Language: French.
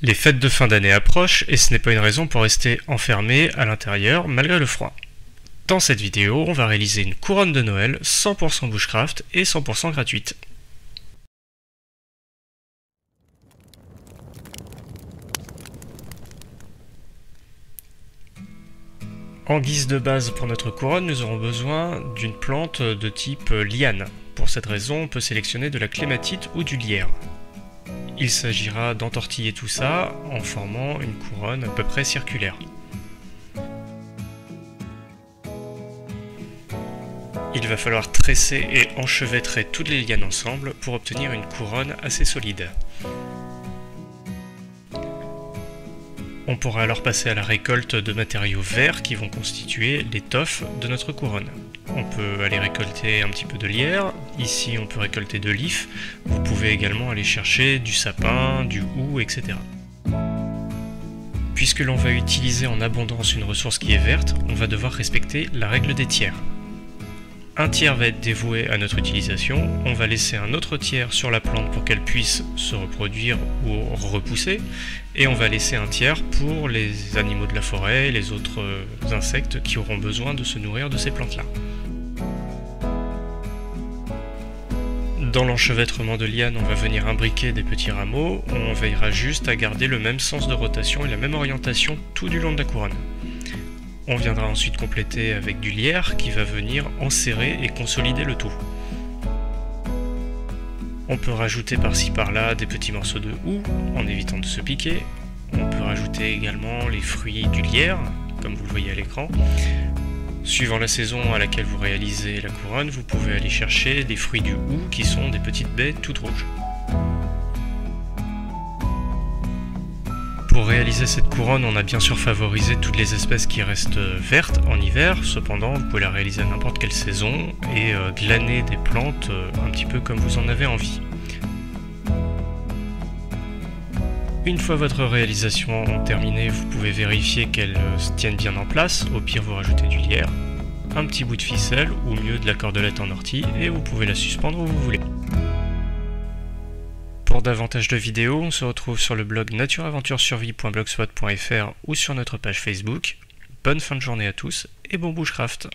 Les fêtes de fin d'année approchent et ce n'est pas une raison pour rester enfermé à l'intérieur malgré le froid. Dans cette vidéo, on va réaliser une couronne de Noël 100% bushcraft et 100% gratuite. En guise de base pour notre couronne, nous aurons besoin d'une plante de type liane. Pour cette raison, on peut sélectionner de la clématite ou du lierre. Il s'agira d'entortiller tout ça en formant une couronne à peu près circulaire. Il va falloir tresser et enchevêtrer toutes les lianes ensemble pour obtenir une couronne assez solide. On pourra alors passer à la récolte de matériaux verts qui vont constituer l'étoffe de notre couronne. On peut aller récolter un petit peu de lierre, ici on peut récolter de l'if, vous pouvez également aller chercher du sapin, du houx, etc. Puisque l'on va utiliser en abondance une ressource qui est verte, on va devoir respecter la règle des tiers. Un tiers va être dévoué à notre utilisation, on va laisser un autre tiers sur la plante pour qu'elle puisse se reproduire ou repousser, et on va laisser un tiers pour les animaux de la forêt et les autres insectes qui auront besoin de se nourrir de ces plantes-là. Dans l'enchevêtrement de lianes, on va venir imbriquer des petits rameaux, on veillera juste à garder le même sens de rotation et la même orientation tout du long de la couronne. On viendra ensuite compléter avec du lierre qui va venir enserrer et consolider le tout. On peut rajouter par-ci par-là des petits morceaux de houx en évitant de se piquer. On peut rajouter également les fruits du lierre, comme vous le voyez à l'écran. Suivant la saison à laquelle vous réalisez la couronne, vous pouvez aller chercher des fruits du houx qui sont des petites baies toutes rouges. Pour réaliser cette couronne, on a bien sûr favorisé toutes les espèces qui restent vertes en hiver, cependant vous pouvez la réaliser à n'importe quelle saison et glaner des plantes un petit peu comme vous en avez envie. Une fois votre réalisation terminée, vous pouvez vérifier qu'elle se tienne bien en place, au pire vous rajoutez du lierre, un petit bout de ficelle ou mieux de la cordelette en ortie et vous pouvez la suspendre où vous voulez. Pour davantage de vidéos, on se retrouve sur le blog natureaventuresurvie.blogspot.fr ou sur notre page Facebook. Bonne fin de journée à tous et bon bushcraft!